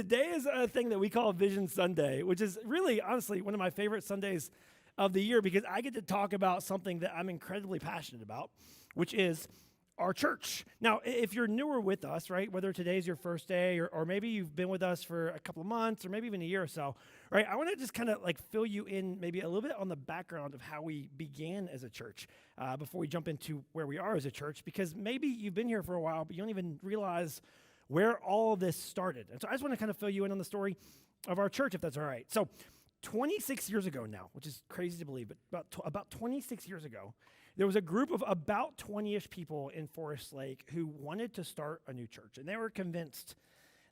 Today is a thing that we call Vision Sunday, which is really, honestly, one of my favorite Sundays of the year because I get to talk about something that I'm incredibly passionate about, which is our church. Now, if you're newer with us, right, whether today's your first day or maybe you've been with us for a couple of months or maybe even a year or so, right, I want to just kind of like fill you in maybe a little bit on the background of how we began as a church before we jump into where we are as a church, because maybe you've been here for a while, but you don't even realize where all of this started. And so I just want to kind of fill you in on the story of our church, if that's all right. So 26 years ago now, which is crazy to believe, but about 26 years ago, there was a group of about 20-ish people in Forest Lake who wanted to start a new church. And they were convinced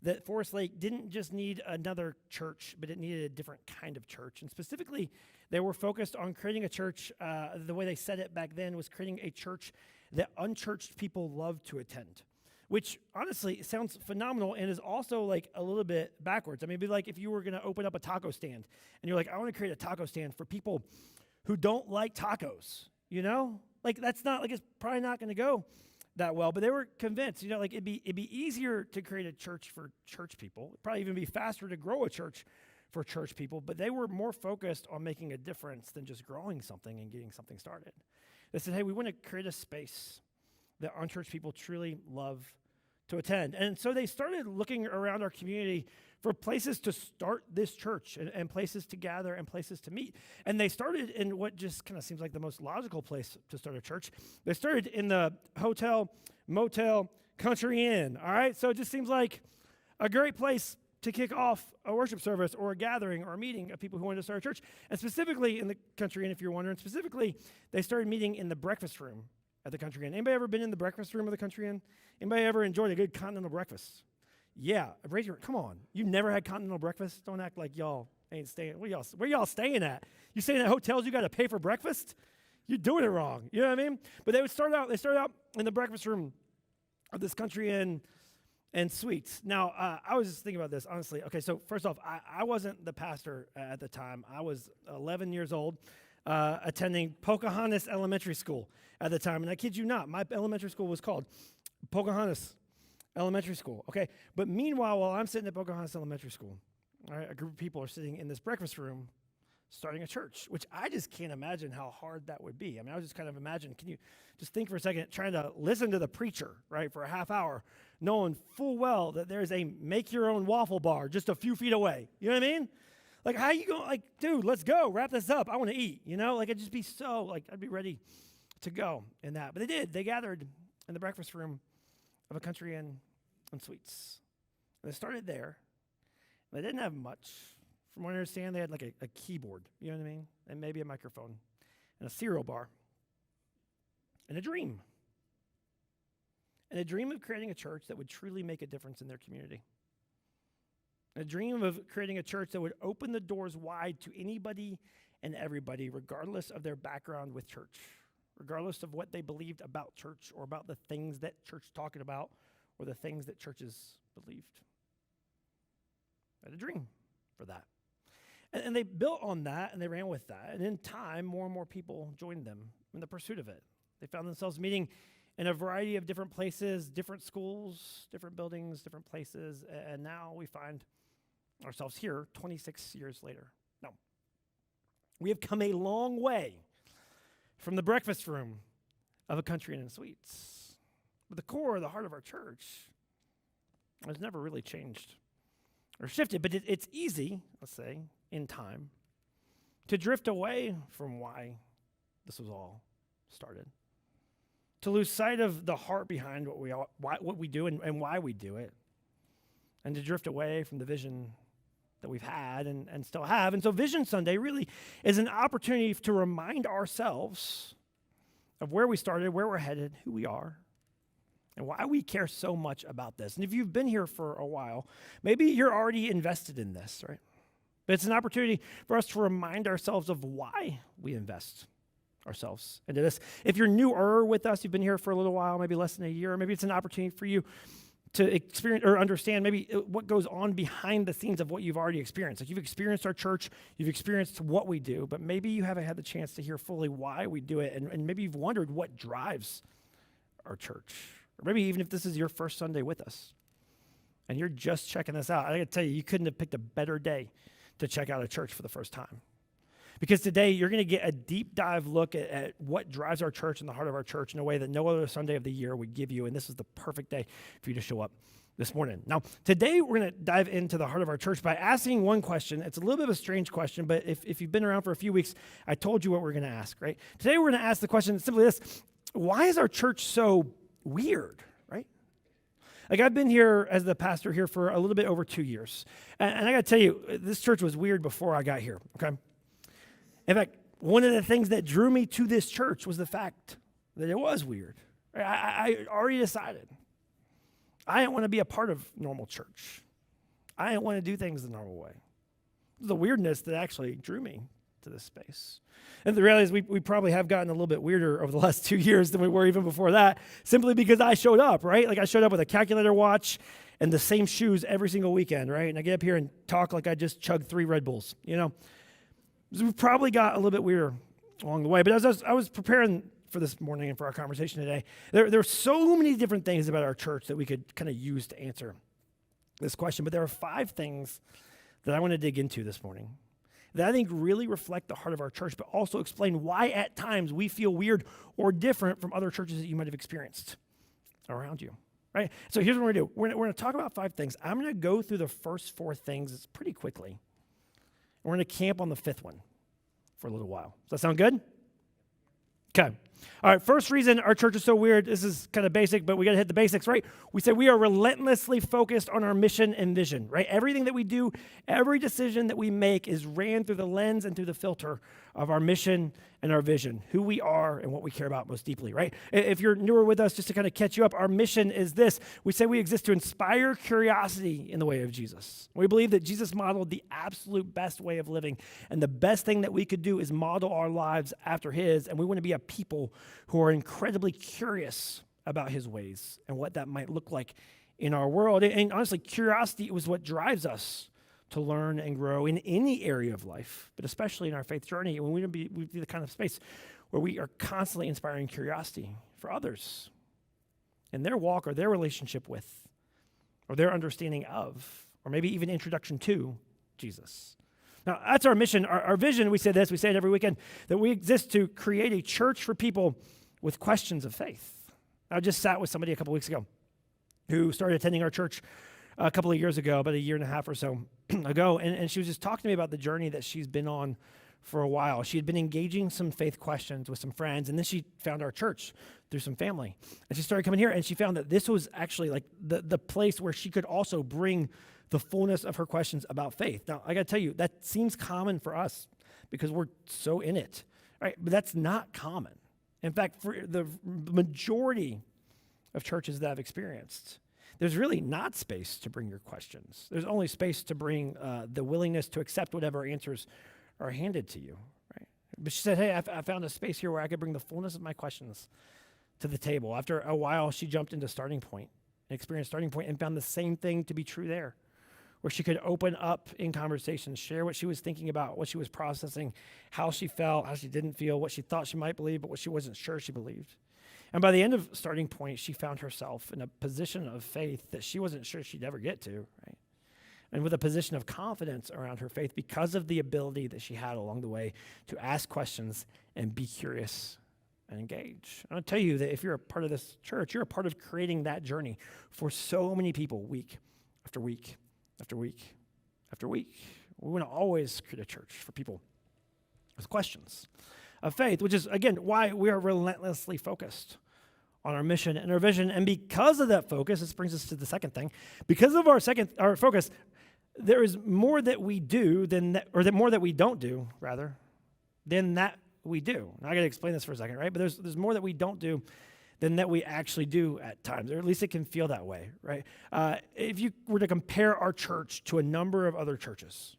that Forest Lake didn't just need another church, but it needed a different kind of church. And specifically, they were focused on creating a church. The way they said it back then was creating a church that unchurched people loved to attend, which honestly sounds phenomenal and is also like a little bit backwards. I mean, it'd be like if you were going to open up a taco stand and you're like, I want to create a taco stand for people who don't like tacos, you know? Like that's not, like it's probably not going to go that well, but they were convinced, you know, like it'd be easier to create a church for church people. It'd probably even be faster to grow a church for church people, but they were more focused on making a difference than just growing something and getting something started. They said, hey, we want to create a space that unchurched people truly love to attend. And so they started looking around our community for places to start this church and places to gather and places to meet. And they started in what just kind of seems like the most logical place to start a church. They started in the hotel, motel, country inn, all right? So it just seems like a great place to kick off a worship service or a gathering or a meeting of people who wanted to start a church. And specifically in the country inn, if you're wondering, specifically, they started meeting in the breakfast room at the country inn. Anybody ever been in the breakfast room of the country inn? Anybody ever enjoyed a good continental breakfast? Yeah, raise your, come on. You've never had continental breakfast? Don't act like y'all ain't staying. Where y'all staying at? You staying at hotels you got to pay for breakfast? You're doing it wrong. You know what I mean? But they started out in the breakfast room of this country inn and suites. Now, I was just thinking about this, honestly. Okay, so first off, I wasn't the pastor at the time. I was 11 years old. Attending Pocahontas Elementary School at the time. And I kid you not, my elementary school was called Pocahontas Elementary School. Okay, but meanwhile, while I'm sitting at Pocahontas Elementary School, all right, a group of people are sitting in this breakfast room starting a church, which I just can't imagine how hard that would be. I mean, I was just kind of imagine, can you just think for a second, trying to listen to the preacher, right, for a half hour, knowing full well that there's a make-your-own waffle bar just a few feet away. You know what I mean? Like, how you going, like, dude, let's go, wrap this up. I want to eat, you know? Like, I'd just be so, like, I'd be ready to go in that. But they did. They gathered in the breakfast room of a country inn and suites. And they started there. They didn't have much. From what I understand, they had, like, a keyboard, you know what I mean? And maybe a microphone and a cereal bar and a dream. And a dream of creating a church that would truly make a difference in their community. A dream of creating a church that would open the doors wide to anybody and everybody, regardless of their background with church, regardless of what they believed about church or about the things that church talked about or the things that churches believed. I had a dream for that. And they built on that and they ran with that. And in time, more and more people joined them in the pursuit of it. They found themselves meeting in a variety of different places, different schools, different buildings, different places. And now we find ourselves here 26 years later. Now, we have come a long way from the breakfast room of a country inn and suites. But the core, the heart of our church has never really changed or shifted. But it's easy, let's say, in time, to drift away from why this was all started. To lose sight of the heart behind what we do and why we do it. And to drift away from the vision that we've had and still have. And so Vision Sunday really is an opportunity to remind ourselves of where we started, where we're headed, who we are, and why we care so much about this. And if you've been here for a while, maybe you're already invested in this, right? But it's an opportunity for us to remind ourselves of why we invest ourselves into this. If you're newer with us, you've been here for a little while, maybe less than a year, maybe it's an opportunity for you to experience or understand maybe what goes on behind the scenes of what you've already experienced. Like you've experienced our church, you've experienced what we do, but maybe you haven't had the chance to hear fully why we do it, and maybe you've wondered what drives our church. Or maybe even if this is your first Sunday with us. and you're just checking this out, I got to tell you, you couldn't have picked a better day to check out a church for the first time. Because today you're going to get a deep dive look at what drives our church and the heart of our church in a way that no other Sunday of the year would give you, and this is the perfect day for you to show up this morning. Now, today we're going to dive into the heart of our church by asking one question. It's a little bit of a strange question, but if you've been around for a few weeks, I told you what we're going to ask, right? Today we're going to ask the question simply this: why is our church so weird, right? Like, I've been here as the pastor here for a little bit over 2 years, and I got to tell you, this church was weird before I got here, okay? In fact, one of the things that drew me to this church was the fact that it was weird. I already decided I didn't want to be a part of normal church. I didn't want to do things the normal way. It was the weirdness that actually drew me to this space. And the reality is we probably have gotten a little bit weirder over the last 2 years than we were even before that, simply because I showed up, right? Like, I showed up with a calculator watch and the same shoes every single weekend, right? And I get up here and talk like I just chugged 3 Red Bulls, you know? So we probably got a little bit weirder along the way. But as I was preparing for this morning and for our conversation today, there are so many different things about our church that we could kind of use to answer this question. But there are 5 things that I want to dig into this morning that I think really reflect the heart of our church, but also explain why at times we feel weird or different from other churches that you might have experienced around you. Right? So here's what we're going to do. We're going to talk about 5 things. I'm going to go through the first 4 things pretty quickly. We're going to camp on the 5th one for a little while. Does that sound good? Okay. All right, first reason our church is so weird, this is kind of basic, but we got to hit the basics, right? We say we are relentlessly focused on our mission and vision, right? Everything that we do, every decision that we make is ran through the lens and through the filter of our mission and our vision, who we are and what we care about most deeply, right? If you're newer with us, just to kind of catch you up, our mission is this. We say we exist to inspire curiosity in the way of Jesus. We believe that Jesus modeled the absolute best way of living, and the best thing that we could do is model our lives after his, and we want to be a people who are incredibly curious about his ways and what that might look like in our world. And honestly, curiosity was what drives us to learn and grow in any area of life, but especially in our faith journey. And we be the kind of space where we are constantly inspiring curiosity for others in their walk or their relationship with or their understanding of, or maybe even introduction to Jesus. Now, that's our mission. Our vision, we say this, we say it every weekend, that we exist to create a church for people with questions of faith. I just sat with somebody a couple weeks ago who started attending our church a couple of years ago, about a year and a half or so ago, and she was just talking to me about the journey that she's been on for a while. She had been engaging some faith questions with some friends, and then she found our church through some family. And she started coming here, and she found that this was actually like the place where she could also bring the fullness of her questions about faith. Now, I got to tell you, that seems common for us because we're so in it, right? But that's not common. In fact, for the majority of churches that I've experienced, there's really not space to bring your questions. There's only space to bring the willingness to accept whatever answers are handed to you, right? But she said, hey, I found a space here where I could bring the fullness of my questions to the table. After a while, she jumped into Starting Point, and experienced Starting Point, and found the same thing to be true there, where she could open up in conversation, share what she was thinking about, what she was processing, how she felt, how she didn't feel, what she thought she might believe, but what she wasn't sure she believed. And by the end of Starting Point, she found herself in a position of faith that she wasn't sure she'd ever get to, right? And with a position of confidence around her faith because of the ability that she had along the way to ask questions and be curious and engage. I'll tell you that if you're a part of this church, you're a part of creating that journey for so many people week after week after week after week. We want to always create a church for people with questions of faith, which is, again, why we are relentlessly focused on our mission and our vision. And because of that focus, this brings us to the second thing. Because of our focus, there is more that we do than that, or that more that we don't do, rather, than that we do. Now, I got to explain this for a second, right? But there's more that we don't do than that we actually do at times, or at least it can feel that way, right? If you were to compare our church to a number of other churches,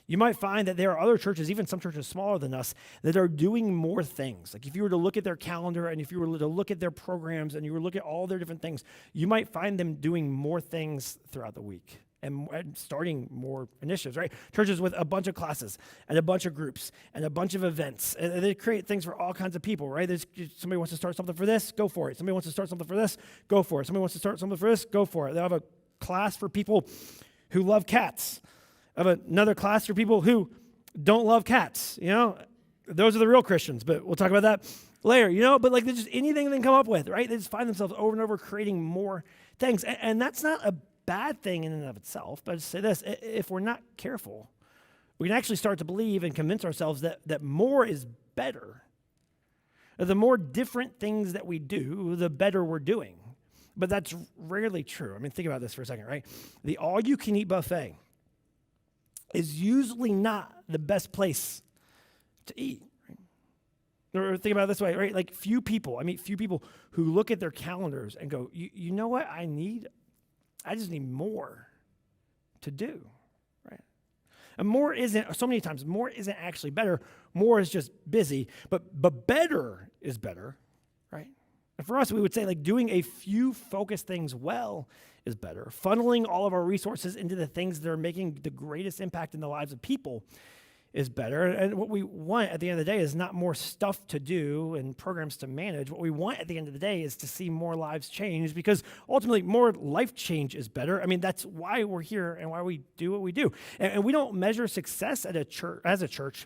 you might find that there are other churches, even some churches smaller than us, that are doing more things. Like if you were to look at their calendar and if you were to look at their programs and you were to look at all their different things, you might find them doing more things throughout the week and starting more initiatives, right? Churches with a bunch of classes and a bunch of groups and a bunch of events. And they create things for all kinds of people, right? Somebody wants to start something for this, go for it. Somebody wants to start something for this, go for it. Somebody wants to start something for this, go for it. They'll have a class for people who love cats. I have another class for people who don't love cats. Those are the real Christians, but we'll talk about that later. But like, there's just anything they can come up with, right? They just find themselves over and over creating more things. And that's not a bad thing in and of itself, but I just say this, if we're not careful, we can actually start to believe and convince ourselves that more is better. The more different things that we do, the better we're doing. But that's rarely true. I mean, think about this for a second, right? The all-you-can-eat buffet is usually not the best place to eat. Right? Or think about it this way, right? Like few people who look at their calendars and go, you know what I need? I just need more to do, right? And so many times, more isn't actually better. More is just busy, but better is better, right? And for us, we would say like doing a few focused things well is better. Funneling all of our resources into the things that are making the greatest impact in the lives of people is better. And what we want at the end of the day is not more stuff to do and programs to manage. What we want at the end of the day is to see more lives change, because ultimately more life change is better. I mean, that's why we're here and why we do what we do. And we don't measure success at as a church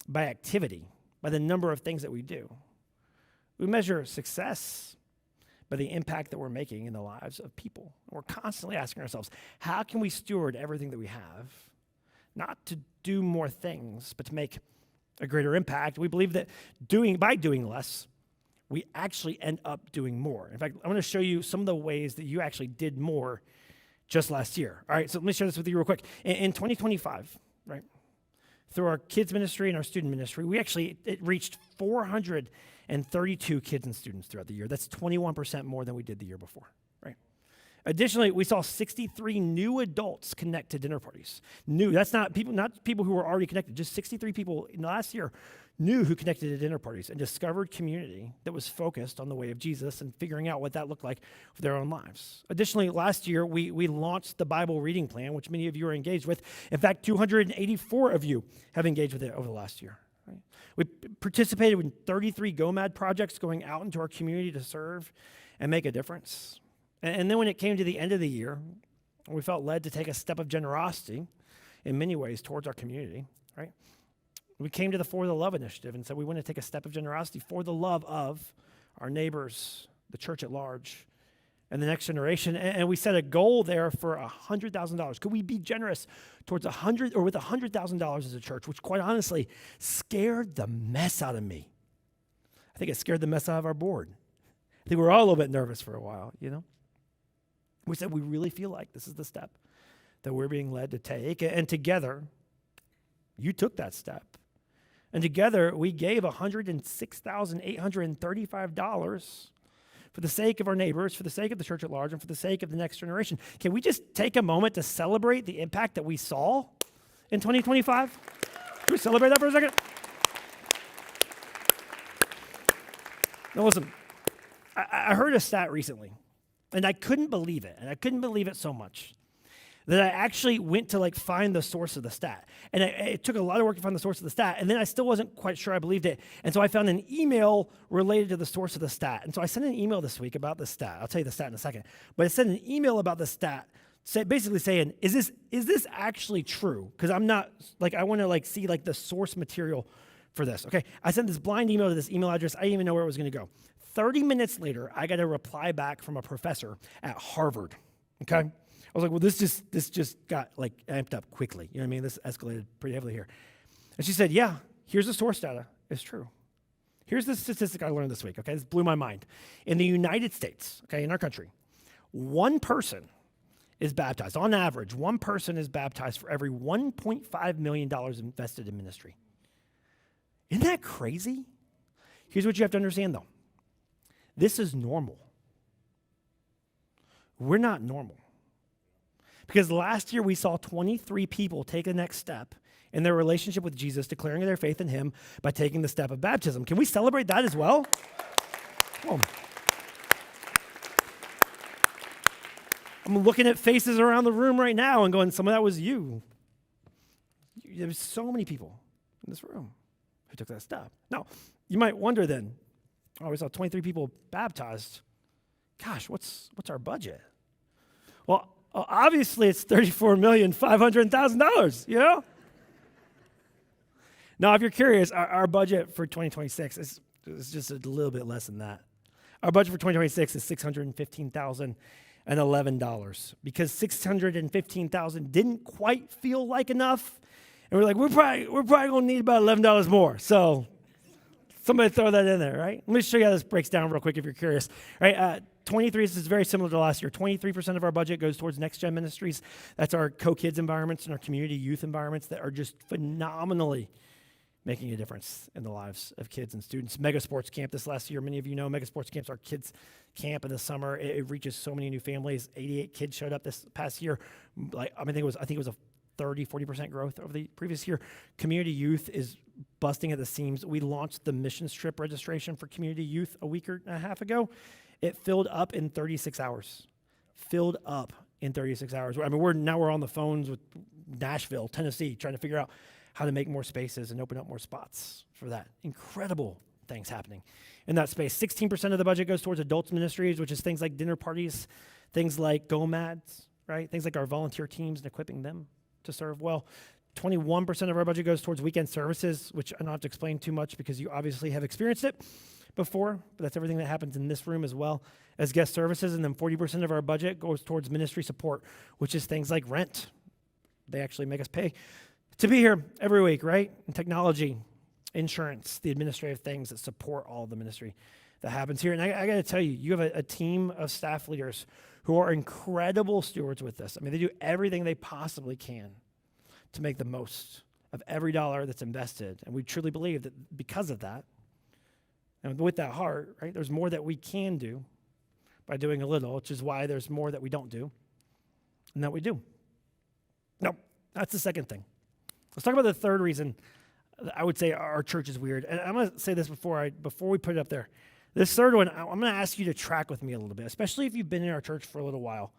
by activity, by the number of things that we do. We measure success by the impact that we're making in the lives of people. We're constantly asking ourselves, how can we steward everything that we have, not to do more things, but to make a greater impact? We believe that by doing less, we actually end up doing more. In fact, I want to show you some of the ways that you actually did more just last year. All right, so let me share this with you real quick. In 2025, right, through our kids ministry and our student ministry, it reached 432 kids and students throughout the year. That's 21% more than we did the year before, right? Additionally, we saw 63 new adults connect to dinner parties. New, that's not people who were already connected, just 63 people in the last year new who connected to dinner parties and discovered community that was focused on the way of Jesus and figuring out what that looked like for their own lives. Additionally, last year, we launched the Bible reading plan, which many of you are engaged with. In fact, 284 of you have engaged with it over the last year. Right? We participated in 33 GOMAD projects going out into our community to serve and make a difference. And then when it came to the end of the year, we felt led to take a step of generosity in many ways towards our community, right? We came to the For the Love initiative and said we want to take a step of generosity for the love of our neighbors, the church at large, and the next generation. And we set a goal there for $100,000. Could we be generous towards with $100,000 as a church, which quite honestly scared the mess out of me. I think it scared the mess out of our board. I think we were all a little bit nervous for a while, We said we really feel like this is the step that we're being led to take. And together, you took that step. And together, we gave $106,835 for the sake of our neighbors, for the sake of the church at large, and for the sake of the next generation. Can we just take a moment to celebrate the impact that we saw in 2025? Can we celebrate that for a second? Now listen, I heard a stat recently, and I couldn't believe it, and I couldn't believe it so much that I actually went to find the source of the stat. And it took a lot of work to find the source of the stat, and then I still wasn't quite sure I believed it. And so I found an email related to the source of the stat. And so I sent an email this week about the stat. I'll tell you the stat in a second. But I sent an email about the stat, basically saying, is this actually true? Because I'm not, I want to see the source material for this. Okay, I sent this blind email to this email address. I didn't even know where it was going to go. 30 minutes later, I got a reply back from a professor at Harvard. Okay? I was like, well, this just got amped up quickly. You know what I mean? This escalated pretty heavily here. And she said, yeah, here's the source data. It's true. Here's the statistic I learned this week, okay? This blew my mind. In the United States, okay, in our country, one person is baptized. On average, one person is baptized for every $1.5 million invested in ministry. Isn't that crazy? Here's what you have to understand, though. This is normal. We're not normal. Because last year we saw 23 people take the next step in their relationship with Jesus, declaring their faith in him by taking the step of baptism. Can we celebrate that as well? Oh. I'm looking at faces around the room right now and going, some of that was you. There's so many people in this room who took that step. Now, you might wonder then, we saw 23 people baptized. Gosh, what's our budget? Well, obviously it's $34,500,000, you know? Now, if you're curious, our budget for 2026 is just a little bit less than that. Our budget for 2026 is $615,011 because $615,000 didn't quite feel like enough, and we're like, we're probably gonna need about $11 more. So somebody throw that in there, right? Let me show you how this breaks down real quick if you're curious. All right, 23 this is very similar to last year. 23% of our budget goes towards Next Gen Ministries. That's our co-kids environments and our community youth environments that are just phenomenally making a difference in the lives of kids and students. Mega Sports Camp this last year, many of you know Mega Sports Camp's our kids' camp in the summer. It reaches so many new families. 88 kids showed up this past year. I think it was a 40% growth over the previous year. Community youth is busting at the seams. We launched the missions trip registration for community youth a week and a half ago. It filled up in 36 hours. Filled up in 36 hours. I mean, we're on the phones with Nashville, Tennessee, trying to figure out how to make more spaces and open up more spots for that. Incredible things happening in that space. 16% of the budget goes towards adults ministries, which is things like dinner parties, things like GOMADs, right? Things like our volunteer teams and equipping them to serve well. 21% of our budget goes towards weekend services, which I don't have to explain too much because you obviously have experienced it before, but that's everything that happens in this room as well as guest services. And then 40% of our budget goes towards ministry support, which is things like rent. They actually make us pay to be here every week, right? And technology, insurance, the administrative things that support all the ministry that happens here. And I got to tell you, you have a team of staff leaders who are incredible stewards with this. I mean, they do everything they possibly can to make the most of every dollar that's invested. And we truly believe that because of that, and with that heart, right, there's more that we can do by doing a little, which is why there's more that we don't do and that we do. No, that's the second thing. Let's talk about the third reason I would say our church is weird. And I'm going to say this before we put it up there. This third one, I'm going to ask you to track with me a little bit, especially if you've been in our church for a little while.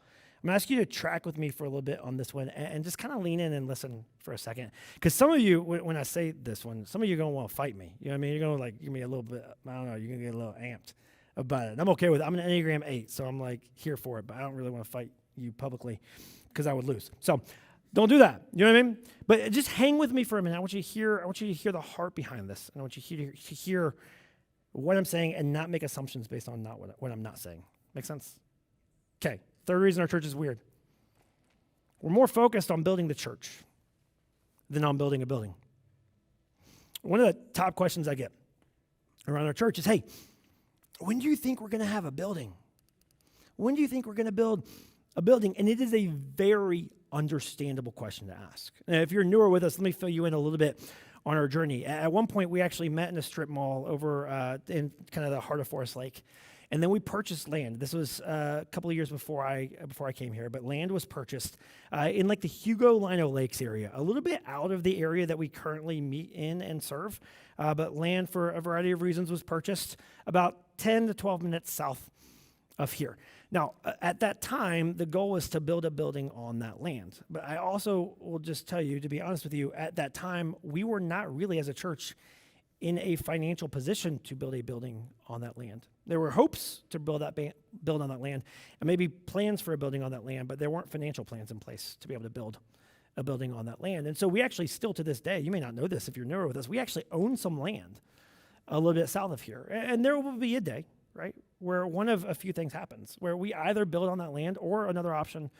I'm going to ask you to track with me for a little bit on this one and just kind of lean in and listen for a second. Because some of you, when I say this one, some of you are going to want to fight me. You know what I mean? You're going to like give me a little bit, I don't know, you're going to get a little amped about it. And I'm okay with it. I'm an Enneagram 8, so I'm like here for it, but I don't really want to fight you publicly because I would lose. So don't do that. You know what I mean? But just hang with me for a minute. I want you to hear the heart behind this. And I want you to hear what I'm saying and not make assumptions based on not what I'm not saying. Make sense? Okay. Third reason our church is weird. We're more focused on building the church than on building a building. One of the top questions I get around our church is, hey, when do you think we're going to have a building? When do you think we're going to build a building? And it is a very understandable question to ask. And if you're newer with us, let me fill you in a little bit on our journey. At one point, we actually met in a strip mall over in kind of the heart of Forest Lake. And then we purchased land. This was a couple of years before I came here, but land was purchased in like the Hugo Lino Lakes area, a little bit out of the area that we currently meet in and serve. But land, for a variety of reasons, was purchased about 10 to 12 minutes south of here. Now, at that time, the goal was to build a building on that land. But I also will just tell you, to be honest with you, at that time, we were not really, as a church, in a financial position to build a building on that land. There were hopes to build on that land, and maybe plans for a building on that land, but there weren't financial plans in place to be able to build a building on that land. And so we actually still to this day, you may not know this if you're newer with us, we actually own some land a little bit south of here. And there will be a day, right, where one of a few things happens, where we either build on that land, or another option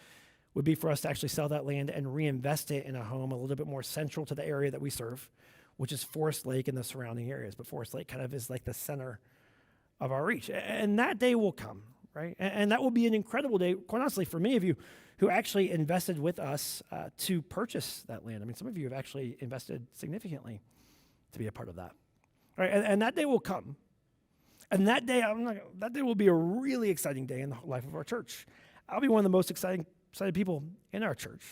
would be for us to actually sell that land and reinvest it in a home a little bit more central to the area that we serve, which is Forest Lake and the surrounding areas. But Forest Lake kind of is like the center of our reach. And that day will come, right? And that will be an incredible day, quite honestly, for many of you who actually invested with us to purchase that land. I mean, some of you have actually invested significantly to be a part of that. All right, and that day will come. And that day will be a really exciting day in the life of our church. I'll be one of the most excited people in our church.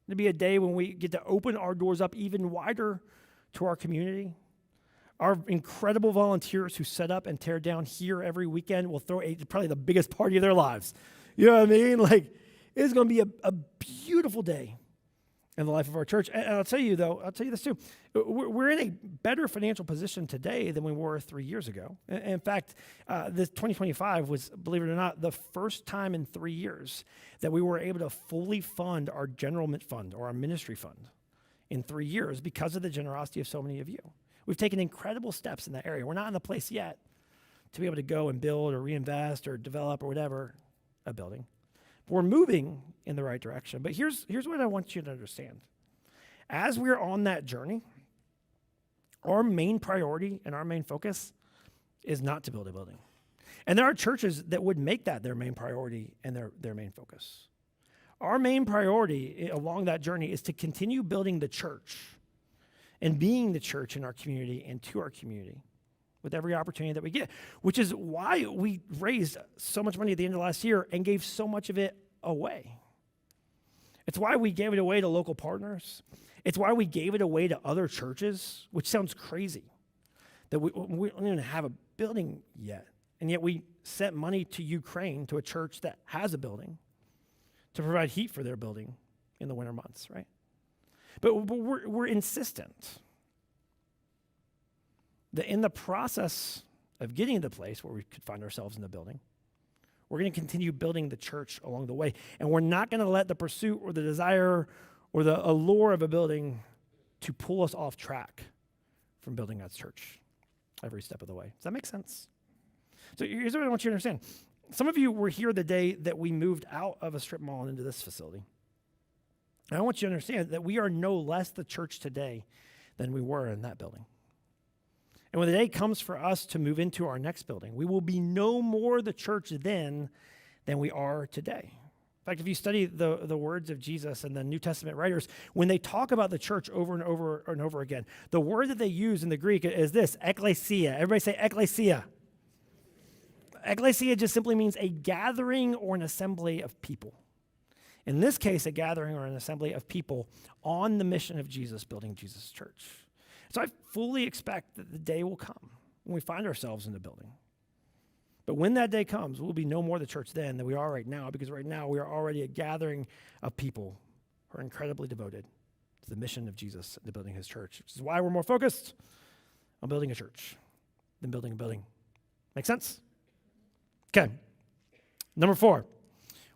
It'll be a day when we get to open our doors up even wider to our community. Our incredible volunteers who set up and tear down here every weekend will throw probably the biggest party of their lives. You know what I mean? Like, it's going to be a beautiful day in the life of our church. And I'll tell you this too. We're in a better financial position today than we were 3 years ago. In fact, this 2025 was, believe it or not, the first time in 3 years that we were able to fully fund our general fund or our ministry fund in 3 years because of the generosity of so many of you. We've taken incredible steps in that area. We're not in the place yet to be able to go and build or reinvest or develop or whatever a building. We're moving in the right direction. But here's what I want you to understand. As we're on that journey, our main priority and our main focus is not to build a building. And there are churches that would make that their main priority and their main focus. Our main priority along that journey is to continue building the church and being the church in our community and to our community with every opportunity that we get, which is why we raised so much money at the end of last year and gave so much of it away. It's why we gave it away to local partners. It's why we gave it away to other churches, which sounds crazy, that we don't even have a building yet. And yet we sent money to Ukraine, to a church that has a building, to provide heat for their building in the winter months, right? But we're insistent that in the process of getting to the place where we could find ourselves in the building, we're going to continue building the church along the way. And we're not going to let the pursuit or the desire or the allure of a building to pull us off track from building God's church every step of the way. Does that make sense? So here's what I want you to understand. Some of you were here the day that we moved out of a strip mall and into this facility. And I want you to understand that we are no less the church today than we were in that building. And when the day comes for us to move into our next building, we will be no more the church then than we are today. In fact, if you study the words of Jesus and the New Testament writers, when they talk about the church over and over and over again, the word that they use in the Greek is this, ekklesia. Everybody say ekklesia. Ekklesia just simply means a gathering or an assembly of people. In this case, a gathering or an assembly of people on the mission of Jesus, building Jesus' church. So I fully expect that the day will come when we find ourselves in the building. But when that day comes, we'll be no more the church then than we are right now, because right now we are already a gathering of people who are incredibly devoted to the mission of Jesus and to building his church, which is why we're more focused on building a church than building a building. Make sense? Okay. Number 4,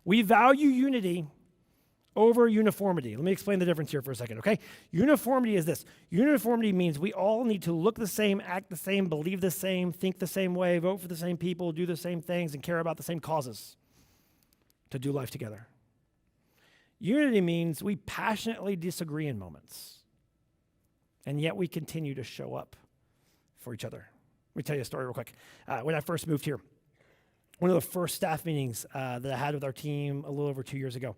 we value unity over uniformity. Let me explain the difference here for a second, okay? Uniformity is this. Uniformity means we all need to look the same, act the same, believe the same, think the same way, vote for the same people, do the same things, and care about the same causes to do life together. Unity means we passionately disagree in moments, and yet we continue to show up for each other. Let me tell you a story real quick. When I first moved here, one of the first staff meetings that I had with our team a little over 2 years ago,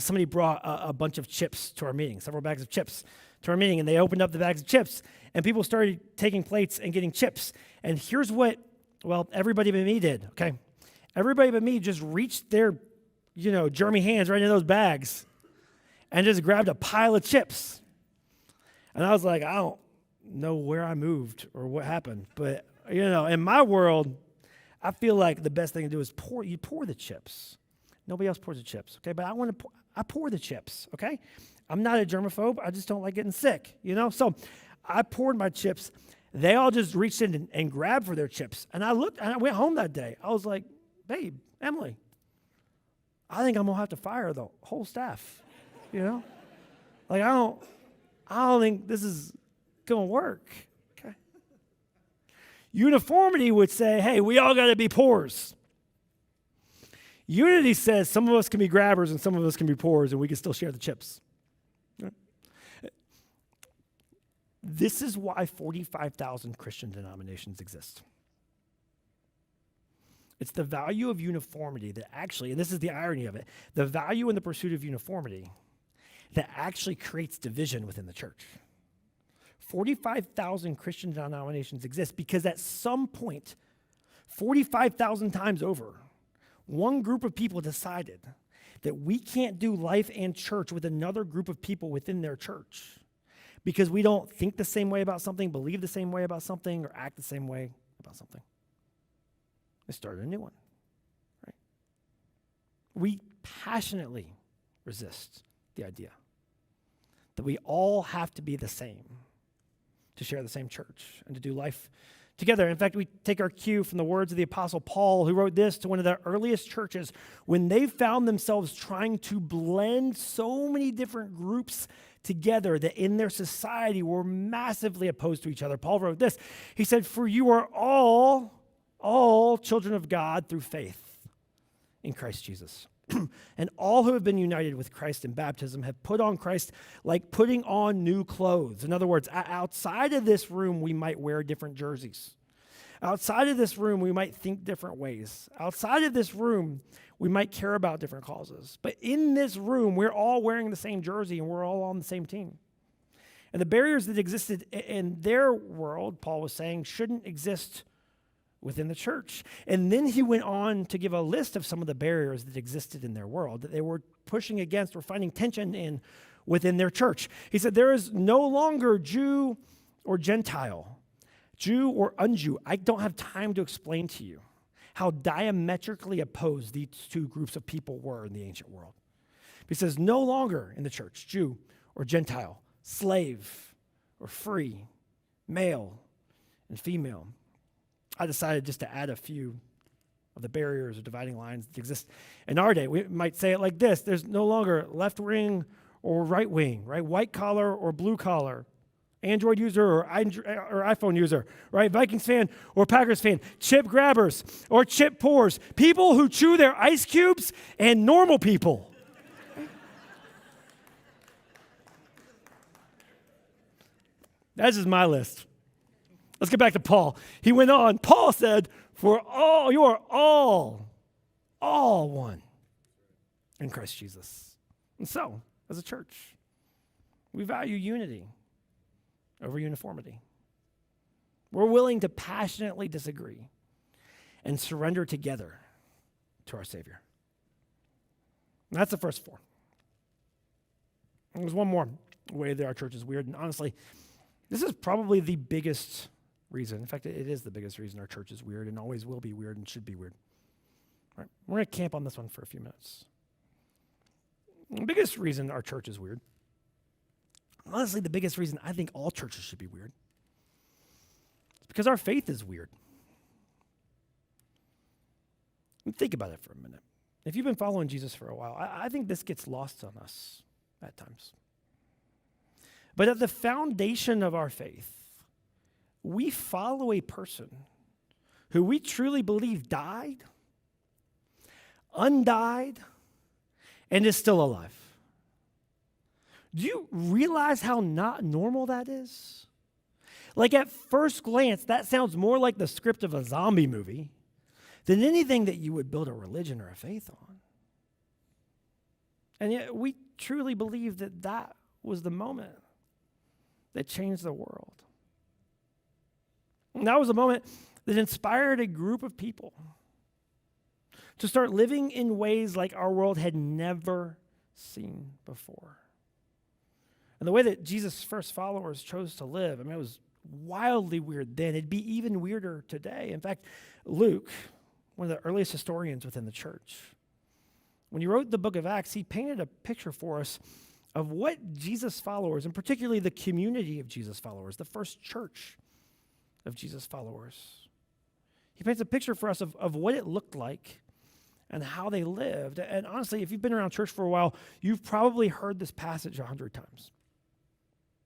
somebody brought a bunch of chips to our meeting, several bags of chips to our meeting, and they opened up the bags of chips, and people started taking plates and getting chips. And here's what, everybody but me did, okay? Everybody but me just reached their, germy hands right in those bags and just grabbed a pile of chips. And I was like, I don't know where I moved or what happened, but, in my world, I feel like the best thing to do is pour the chips. Nobody else pours the chips, okay? But I pour the chips, okay? I'm not a germaphobe. I just don't like getting sick, So I poured my chips. They all just reached in and grabbed for their chips. And I looked, and I went home that day. I was like, babe, Emily, I think I'm going to have to fire the whole staff, Like, I don't think this is going to work. Uniformity would say, hey, we all got to be pours. Unity says some of us can be grabbers and some of us can be pours, and we can still share the chips. This is why 45,000 Christian denominations exist. It's the value of uniformity that actually, and this is the irony of it, the value in the pursuit of uniformity that actually creates division within the church. 45,000 Christian denominations exist because at some point, 45,000 times over, one group of people decided that we can't do life and church with another group of people within their church because we don't think the same way about something, believe the same way about something, or act the same way about something. They started a new one, right? We passionately resist the idea that we all have to be the same to share the same church and to do life together. In fact, we take our cue from the words of the Apostle Paul, who wrote this to one of the earliest churches when they found themselves trying to blend so many different groups together that in their society were massively opposed to each other. Paul wrote this. He said, "For you are all children of God through faith in Christ Jesus." And all who have been united with Christ in baptism have put on Christ like putting on new clothes. In other words, outside of this room, we might wear different jerseys. Outside of this room, we might think different ways. Outside of this room, we might care about different causes. But in this room, we're all wearing the same jersey and we're all on the same team. And the barriers that existed in their world, Paul was saying, shouldn't exist within the church. And then he went on to give a list of some of the barriers that existed in their world that they were pushing against or finding tension in within their church. He said, there is no longer Jew or Gentile, Jew or un-Jew. I don't have time to explain to you how diametrically opposed these two groups of people were in the ancient world. He says, no longer in the church, Jew or Gentile, slave or free, male and female. I decided just to add a few of the barriers or dividing lines that exist in our day. We might say it like this. There's no longer left wing or right wing, right? White collar or blue collar, Android user or iPhone user, right? Vikings fan or Packers fan, chip grabbers or chip pours, people who chew their ice cubes, and normal people. That's just my list. Let's get back to Paul. He went on. Paul said, "For all, you are all one in Christ Jesus." And so, as a church, we value unity over uniformity. We're willing to passionately disagree and surrender together to our Savior. And that's the first four. And there's one more way that our church is weird, and honestly, this is probably the biggest reason. In fact, it is the biggest reason our church is weird and always will be weird and should be weird. All right, we're going to camp on this one for a few minutes. The biggest reason our church is weird, honestly, the biggest reason I think all churches should be weird, is because our faith is weird. Think about it for a minute. If you've been following Jesus for a while, I think this gets lost on us at times. But at the foundation of our faith, we follow a person who we truly believe died, undied, and is still alive. Do you realize how not normal that is? Like at first glance, that sounds more like the script of a zombie movie than anything that you would build a religion or a faith on. And yet we truly believe that that was the moment that changed the world. And that was a moment that inspired a group of people to start living in ways like our world had never seen before. And the way that Jesus' first followers chose to live, I mean, it was wildly weird then. It'd be even weirder today. In fact, Luke, one of the earliest historians within the church, when he wrote the book of Acts, he painted a picture for us of what Jesus' followers, and particularly the community of Jesus' followers, the first church of Jesus' followers. He paints a picture for us of what it looked like and how they lived. And honestly, if you've been around church for a while, you've probably heard this passage 100 times.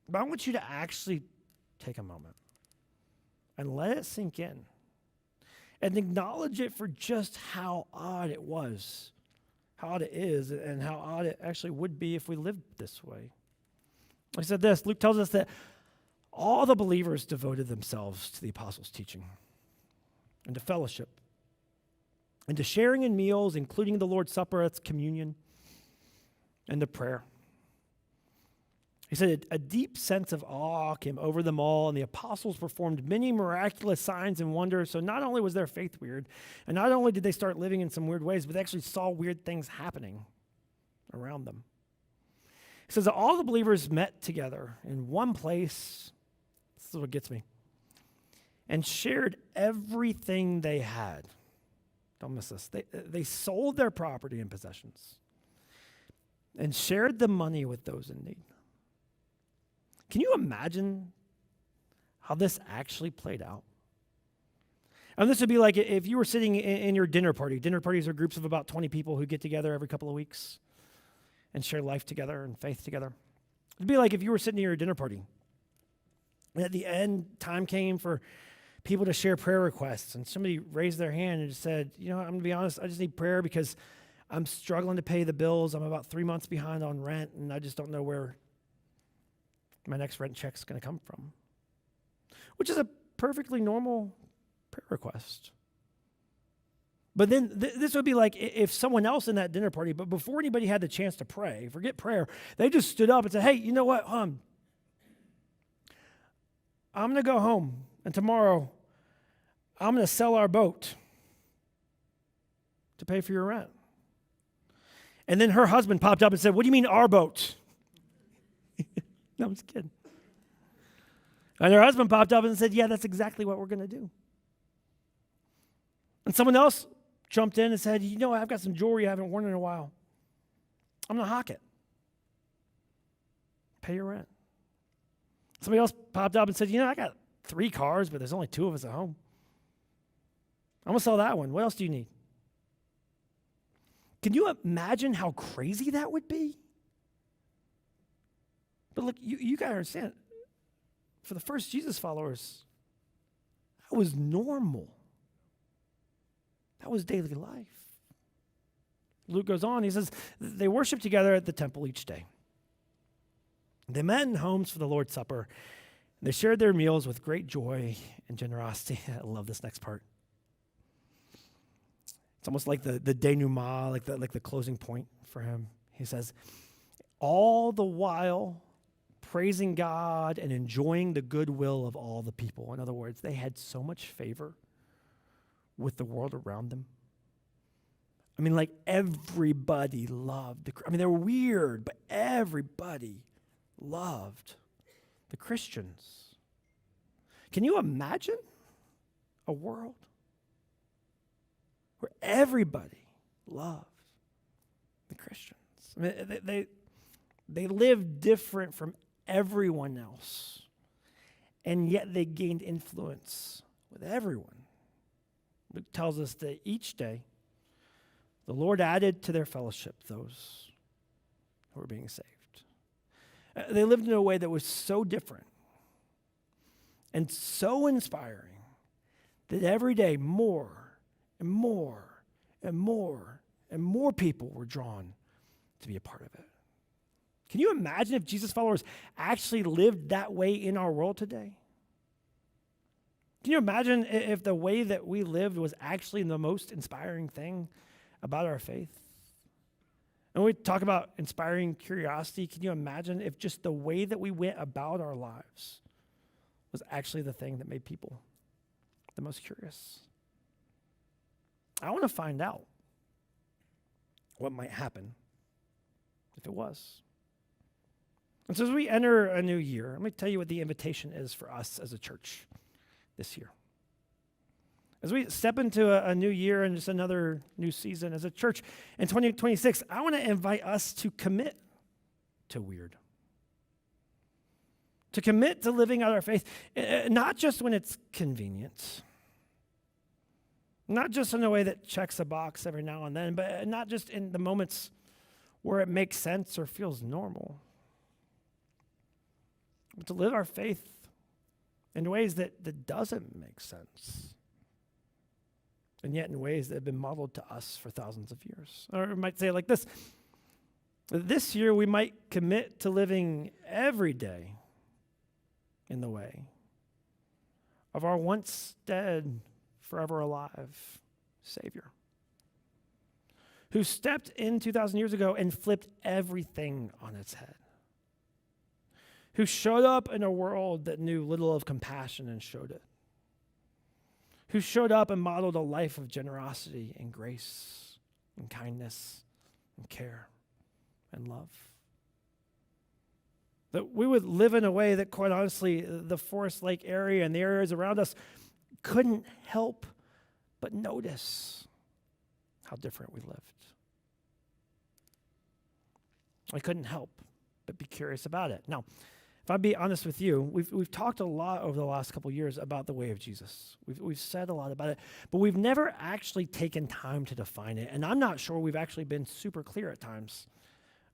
But I want you to actually take a moment and let it sink in and acknowledge it for just how odd it was, how odd it is, and how odd it actually would be if we lived this way. He said this, Luke tells us that all the believers devoted themselves to the apostles' teaching and to fellowship and to sharing in meals, including the Lord's Supper, that's communion, and to prayer. He said a deep sense of awe came over them all, and the apostles performed many miraculous signs and wonders. So not only was their faith weird, and not only did they start living in some weird ways, but they actually saw weird things happening around them. He says that all the believers met together in one place. This is what gets me. And shared everything they had. Don't miss this. They sold their property and possessions and shared the money with those in need. Can you imagine how this actually played out? And this would be like if you were sitting in your dinner party. Dinner parties are groups of about 20 people who get together every couple of weeks and share life together and faith together. It'd be like if you were sitting in your dinner party. And at the end, time came for people to share prayer requests. And somebody raised their hand and just said, I'm going to be honest, I just need prayer because I'm struggling to pay the bills. I'm about 3 months behind on rent, and I just don't know where my next rent check's going to come from. Which is a perfectly normal prayer request. But then this would be like if someone else in that dinner party, but before anybody had the chance to pray, forget prayer, they just stood up and said, hey, you know what? I'm going to go home, and tomorrow I'm going to sell our boat to pay for your rent. And then her husband popped up and said, what do you mean our boat? No, I'm just kidding. And her husband popped up and said, yeah, that's exactly what we're going to do. And someone else jumped in and said, I've got some jewelry I haven't worn in a while. I'm going to hock it. Pay your rent. Somebody else popped up and said, I got 3 cars, but there's only 2 of us at home. I'm going to sell that one. What else do you need? Can you imagine how crazy that would be? But look, you got to understand, for the first Jesus followers, that was normal. That was daily life. Luke goes on, he says, they worshiped together at the temple each day. They met in homes for the Lord's Supper. And they shared their meals with great joy and generosity. I love this next part. It's almost like the denouement, like the closing point for him. He says, all the while praising God and enjoying the goodwill of all the people. In other words, they had so much favor with the world around them. I mean, like everybody loved they were weird, but everybody loved the Christians. Can you imagine a world where everybody loved the Christians? I mean, they lived different from everyone else, and yet they gained influence with everyone. Luke tells us that each day, the Lord added to their fellowship those who were being saved. They lived in a way that was so different and so inspiring that every day more and more and more and more people were drawn to be a part of it. Can you imagine if Jesus followers actually lived that way in our world today? Can you imagine if the way that we lived was actually the most inspiring thing about our faith? And we talk about inspiring curiosity. Can you imagine if just the way that we went about our lives was actually the thing that made people the most curious? I want to find out what might happen if it was. And so as we enter a new year, let me tell you what the invitation is for us as a church this year. As we step into a new year and just another new season as a church in 2026, I want to invite us to commit to weird. To commit to living out our faith, not just when it's convenient, not just in a way that checks a box every now and then, but not just in the moments where it makes sense or feels normal, but to live our faith in ways that doesn't make sense, and yet in ways that have been modeled to us for thousands of years. Or we might say it like this: this year we might commit to living every day in the way of our once dead, forever alive Savior, who stepped in 2,000 years ago and flipped everything on its head, who showed up in a world that knew little of compassion and showed it, who showed up and modeled a life of generosity and grace and kindness and care and love. That we would live in a way that, quite honestly, the Forest Lake area and the areas around us couldn't help but notice how different we lived. I couldn't help but be curious about it. Now, if I'll be honest with you, we've talked a lot over the last couple of years about the way of Jesus. We've said a lot about it, but we've never actually taken time to define it. And I'm not sure we've actually been super clear at times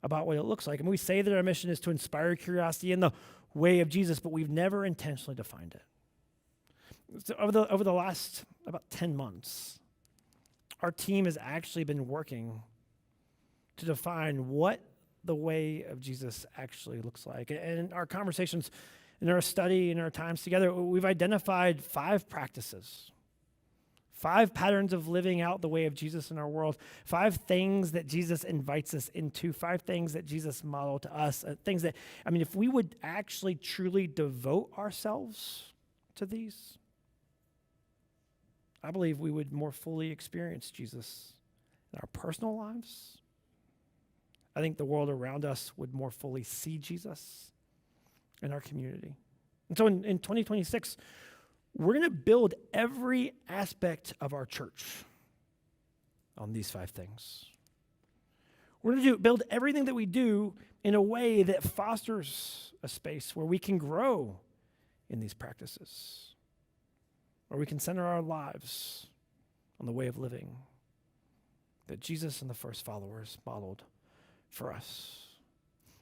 about what it looks like. And we say that our mission is to inspire curiosity in the way of Jesus, but we've never intentionally defined it. So over the last about 10 months, our team has actually been working to define what the way of Jesus actually looks like. And in our conversations, in our study, in our times together, we've identified 5 practices, 5 patterns of living out the way of Jesus in our world, 5 things that Jesus invites us into, 5 things that Jesus modeled to us, things that, if we would actually truly devote ourselves to these, I believe we would more fully experience Jesus in our personal lives. I think the world around us would more fully see Jesus in our community. And so in 2026, we're going to build every aspect of our church on these 5 things. We're going to build everything that we do in a way that fosters a space where we can grow in these practices, where we can center our lives on the way of living that Jesus and the first followers modeled for us.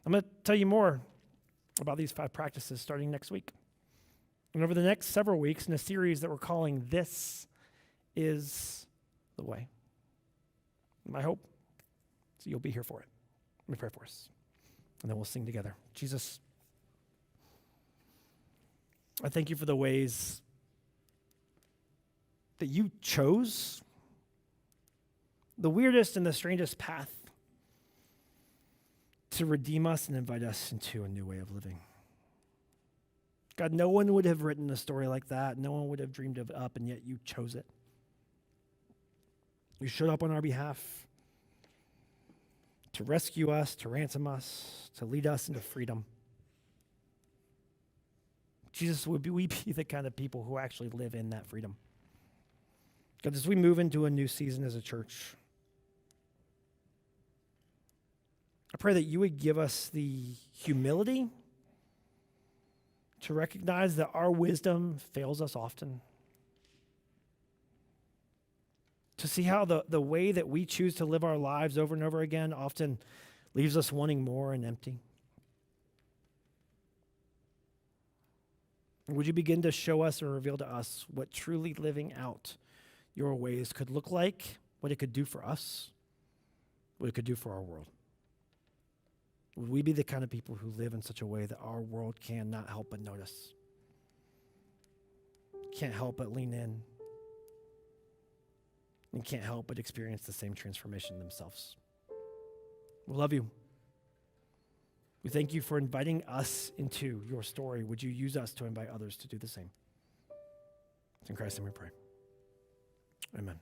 I'm going to tell you more about these 5 practices starting next week. And over the next several weeks in a series that we're calling This is the Way. My hope is you'll be here for it. Let me pray for us, and then we'll sing together. Jesus, I thank you for the ways that you chose the weirdest and the strangest path to redeem us and invite us into a new way of living. God, no one would have written a story like that. No one would have dreamed of it up, and yet you chose it. You showed up on our behalf to rescue us, to ransom us, to lead us into freedom. Jesus, would we be the kind of people who actually live in that freedom? God, as we move into a new season as a church, I pray that you would give us the humility to recognize that our wisdom fails us often, to see how the way that we choose to live our lives over and over again often leaves us wanting more and empty. Would you begin to show us or reveal to us what truly living out your ways could look like, what it could do for us, what it could do for our world? Would we be the kind of people who live in such a way that our world cannot help but notice, can't help but lean in, and can't help but experience the same transformation themselves? We love you. We thank you for inviting us into your story. Would you use us to invite others to do the same? It's in Christ's name we pray. Amen.